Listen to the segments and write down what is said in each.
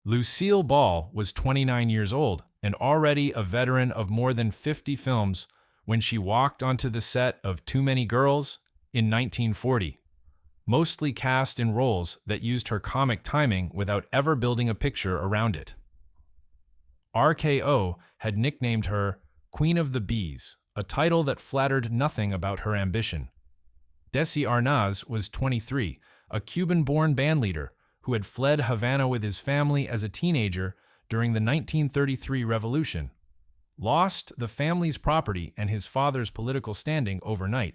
Lucille Ball was 29 years old and already a veteran of more than 50 films when she walked onto the set of Too Many Girls in 1940, mostly cast in roles that used her comic timing without ever building a picture around it. RKO had nicknamed her Queen of the Bees, a title that flattered nothing about her ambition. Desi Arnaz was 23, a Cuban-born bandleader who had fled Havana with his family as a teenager during the 1933 revolution, lost the family's property and his father's political standing overnight,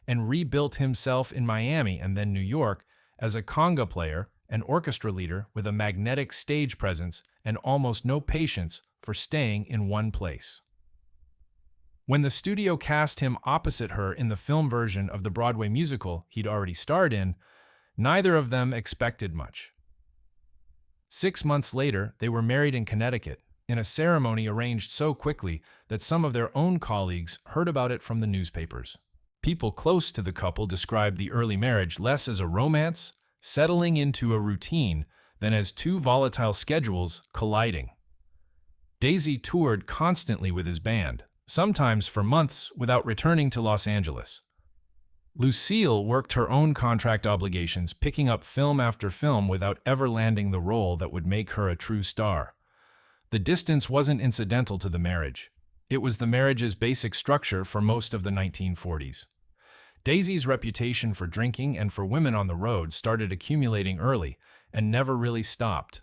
and rebuilt himself in Miami and then New York as a conga player and orchestra leader with a magnetic stage presence and almost no patience for staying in one place. When the studio cast him opposite her in the film version of the Broadway musical he'd already starred in, neither of them expected much. 6 months later, they were married in Connecticut, in a ceremony arranged so quickly that some of their own colleagues heard about it from the newspapers. People close to the couple described the early marriage less as a romance, settling into a routine, than as two volatile schedules colliding. Desi toured constantly with his band, sometimes for months without returning to Los Angeles. Lucille worked her own contract obligations, picking up film after film without ever landing the role that would make her a true star. The distance wasn't incidental to the marriage. It was the marriage's basic structure for most of the 1940s. Desi's reputation for drinking and for women on the road started accumulating early and never really stopped.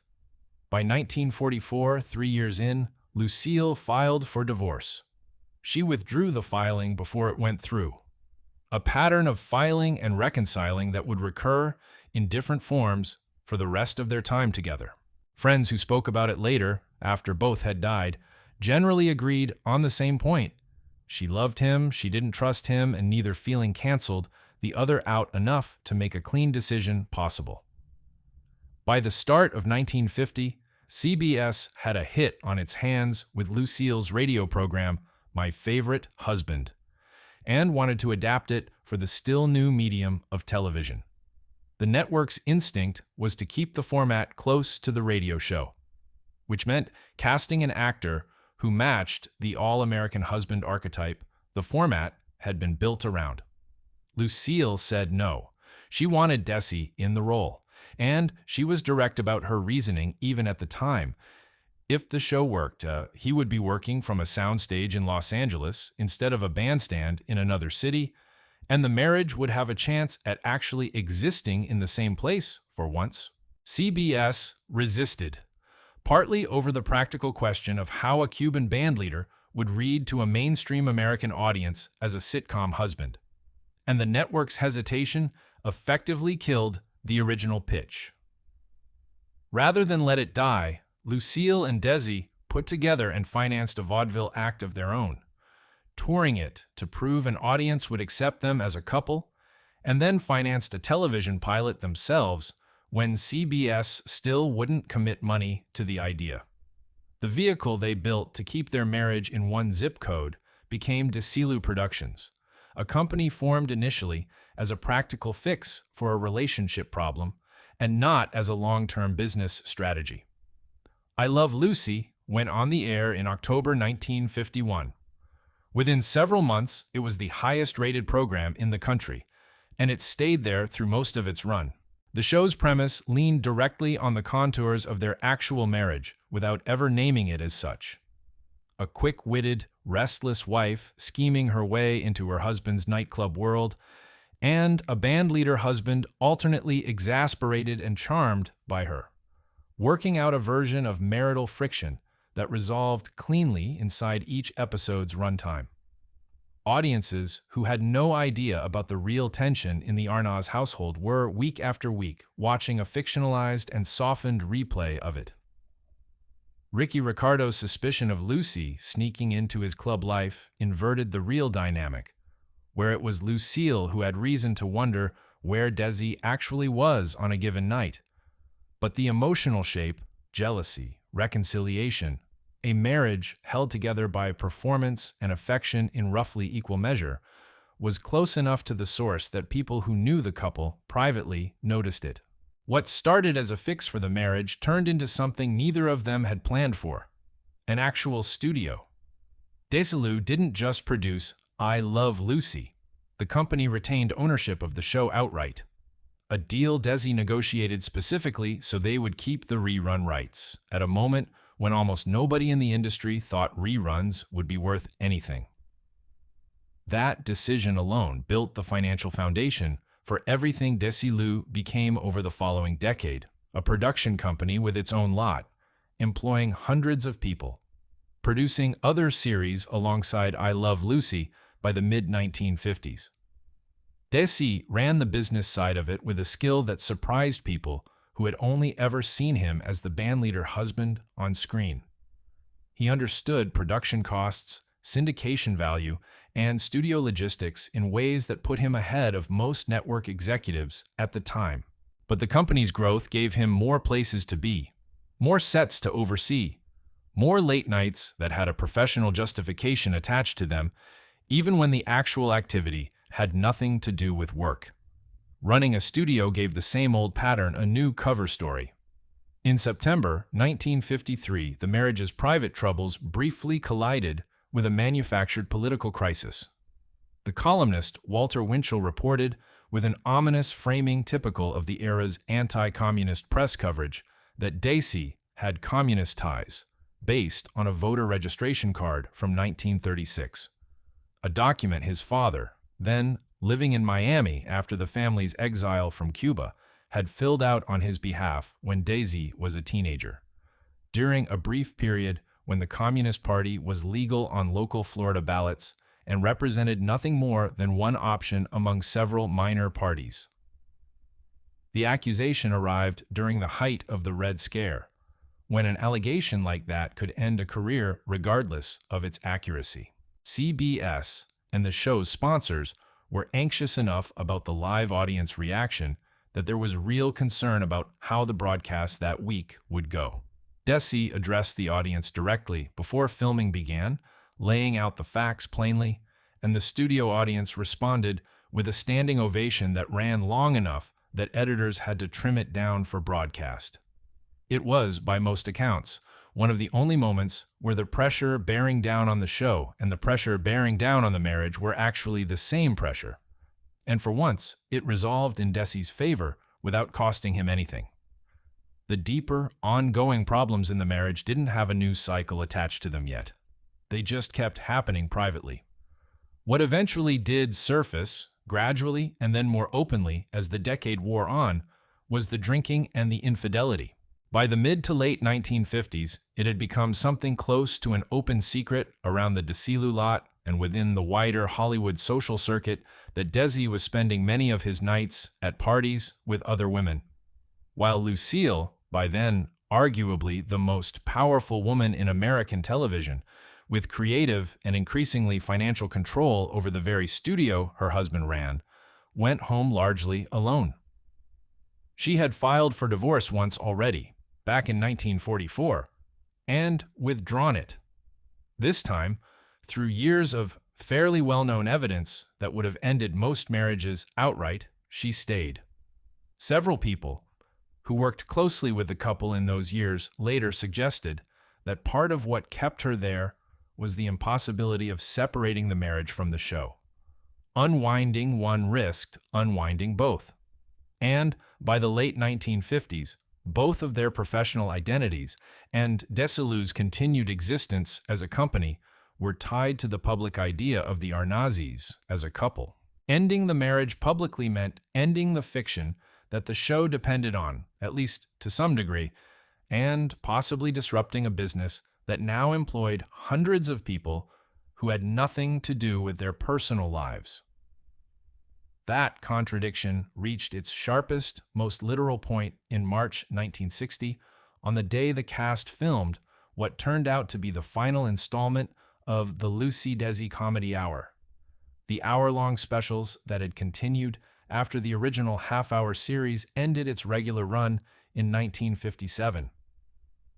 By 1944, 3 years in, Lucille filed for divorce. She withdrew the filing before it went through. A pattern of filing and reconciling that would recur in different forms for the rest of their time together. Friends who spoke about it later, after both had died, generally agreed on the same point. She loved him, she didn't trust him, and neither feeling canceled the other out enough to make a clean decision possible. By the start of 1950, CBS had a hit on its hands with Lucille's radio program, My Favorite Husband, and wanted to adapt it for the still new medium of television. The network's instinct was to keep the format close to the radio show, which meant casting an actor who matched the all-American husband archetype the format had been built around. Lucille said no. She wanted Desi in the role, and she was direct about her reasoning even at the time. If the show worked, he would be working from a soundstage in Los Angeles instead of a bandstand in another city, and the marriage would have a chance at actually existing in the same place for once. CBS resisted, partly over the practical question of how a Cuban bandleader would read to a mainstream American audience as a sitcom husband, and the network's hesitation effectively killed the original pitch. Rather than let it die, Lucille and Desi put together and financed a vaudeville act of their own, touring it to prove an audience would accept them as a couple, and then financed a television pilot themselves when CBS still wouldn't commit money to the idea. The vehicle they built to keep their marriage in one zip code became Desilu Productions, a company formed initially as a practical fix for a relationship problem and not as a long-term business strategy. I Love Lucy went on the air in October 1951. Within several months, it was the highest-rated program in the country, and it stayed there through most of its run. The show's premise leaned directly on the contours of their actual marriage without ever naming it as such. A quick-witted, restless wife scheming her way into her husband's nightclub world, and a bandleader husband alternately exasperated and charmed by her, working out a version of marital friction that resolved cleanly inside each episode's runtime. Audiences who had no idea about the real tension in the Arnaz household were, week after week, watching a fictionalized and softened replay of it. Ricky Ricardo's suspicion of Lucy sneaking into his club life inverted the real dynamic, where it was Lucille who had reason to wonder where Desi actually was on a given night. But the emotional shape, jealousy, reconciliation, a marriage held together by performance and affection in roughly equal measure, was close enough to the source that people who knew the couple privately noticed it. What started as a fix for the marriage turned into something neither of them had planned for, an actual studio. Desi didn't just produce I Love Lucy. The company retained ownership of the show outright, a deal Desi negotiated specifically so they would keep the rerun rights, at a moment when almost nobody in the industry thought reruns would be worth anything. That decision alone built the financial foundation for everything Desi became over the following decade, a production company with its own lot, employing hundreds of people, producing other series alongside I Love Lucy by the mid-1950s. Desi ran the business side of it with a skill that surprised people who had only ever seen him as the bandleader husband on screen. He understood production costs, syndication value, and studio logistics in ways that put him ahead of most network executives at the time. But the company's growth gave him more places to be, more sets to oversee, more late nights that had a professional justification attached to them, even when the actual activity had nothing to do with work. Running a studio gave the same old pattern a new cover story. In September 1953, the marriage's private troubles briefly collided with a manufactured political crisis. The columnist Walter Winchell reported, with an ominous framing typical of the era's anti-communist press coverage, that Desi had communist ties, based on a voter registration card from 1936. A document his father, then living in Miami after the family's exile from Cuba, had filled out on his behalf when Desi was a teenager. During a brief period when the Communist Party was legal on local Florida ballots and represented nothing more than one option among several minor parties. The accusation arrived during the height of the Red Scare, when an allegation like that could end a career regardless of its accuracy. CBS and the show's sponsors were anxious enough about the live audience reaction that there was real concern about how the broadcast that week would go. Desi addressed the audience directly before filming began, laying out the facts plainly, and the studio audience responded with a standing ovation that ran long enough that editors had to trim it down for broadcast. It was, by most accounts, one of the only moments where the pressure bearing down on the show and the pressure bearing down on the marriage were actually the same pressure. And for once, it resolved in Desi's favor without costing him anything. The deeper, ongoing problems in the marriage didn't have a news cycle attached to them yet. They just kept happening privately. What eventually did surface, gradually and then more openly as the decade wore on, was the drinking and the infidelity. By the mid to late 1950s, it had become something close to an open secret around the Desi lot and within the wider Hollywood social circuit that Desi was spending many of his nights at parties with other women. While Lucille, by then arguably the most powerful woman in American television, with creative and increasingly financial control over the very studio her husband ran, went home largely alone. She had filed for divorce once already, back in 1944, and withdrawn it. This time, through years of fairly well-known evidence that would have ended most marriages outright, she stayed. Several people who worked closely with the couple in those years later suggested that part of what kept her there was the impossibility of separating the marriage from the show. Unwinding one risked unwinding both. And by the late 1950s, both of their professional identities and Desilu's continued existence as a company were tied to the public idea of the Arnazis as a couple. Ending the marriage publicly meant ending the fiction that the show depended on, at least to some degree, and possibly disrupting a business that now employed hundreds of people who had nothing to do with their personal lives. That contradiction reached its sharpest, most literal point in March 1960, on the day the cast filmed what turned out to be the final installment of the Lucy-Desi Comedy Hour, the hour-long specials that had continued after the original half-hour series ended its regular run in 1957.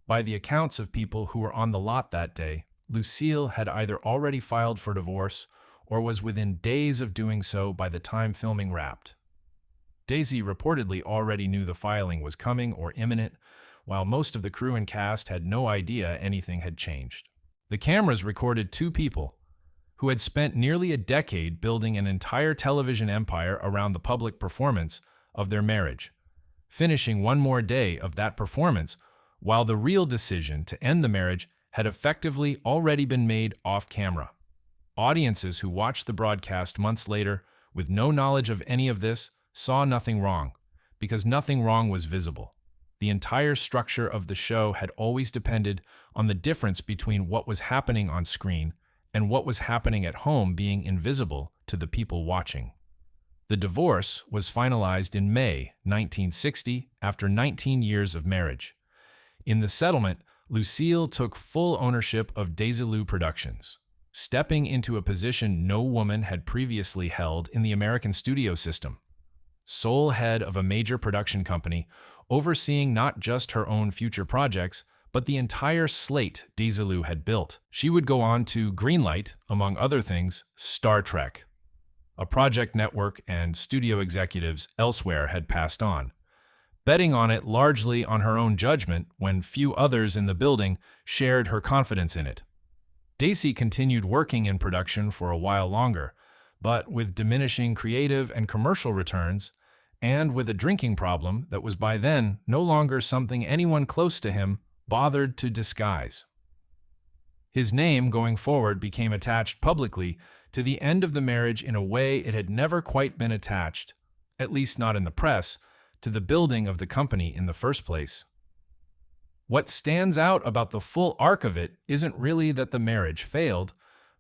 By the accounts of people who were on the lot that day, Lucille had either already filed for divorce or was within days of doing so by the time filming wrapped. Desi reportedly already knew the filing was coming or imminent, while most of the crew and cast had no idea anything had changed. The cameras recorded two people who had spent nearly a decade building an entire television empire around the public performance of their marriage, finishing one more day of that performance while the real decision to end the marriage had effectively already been made off camera. Audiences who watched the broadcast months later with no knowledge of any of this saw nothing wrong, because nothing wrong was visible. The entire structure of the show had always depended on the difference between what was happening on screen and what was happening at home being invisible to the people watching. The divorce was finalized in May 1960 after 19 years of marriage. In the settlement, Lucille took full ownership of Desi Productions, stepping into a position no woman had previously held in the American studio system. Sole head of a major production company, overseeing not just her own future projects, but the entire slate Desi had built. She would go on to greenlight, among other things, Star Trek. A project network and studio executives elsewhere had passed on, betting on it largely on her own judgment when few others in the building shared her confidence in it. Desi continued working in production for a while longer, but with diminishing creative and commercial returns, and with a drinking problem that was by then no longer something anyone close to him bothered to disguise. His name going forward became attached publicly to the end of the marriage in a way it had never quite been attached, at least not in the press, to the building of the company in the first place. What stands out about the full arc of it isn't really that the marriage failed.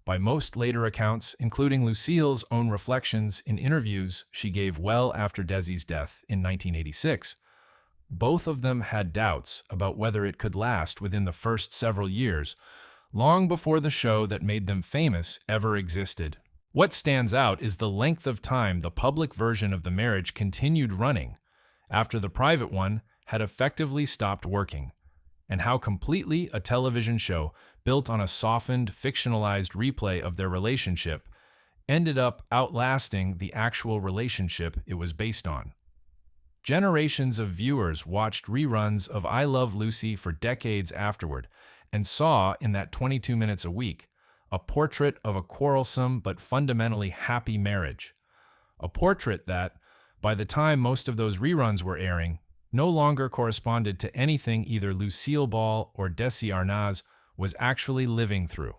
By most later accounts, including Lucille's own reflections in interviews she gave well after Desi's death in 1986, both of them had doubts about whether it could last within the first several years, long before the show that made them famous ever existed. What stands out is the length of time the public version of the marriage continued running after the private one had effectively stopped working, and how completely a television show built on a softened, fictionalized replay of their relationship ended up outlasting the actual relationship it was based on. Generations of viewers watched reruns of I Love Lucy for decades afterward and saw in that 22 minutes a week a portrait of a quarrelsome but fundamentally happy marriage. A portrait that, by the time most of those reruns were airing, no longer corresponded to anything either Lucille Ball or Desi Arnaz was actually living through.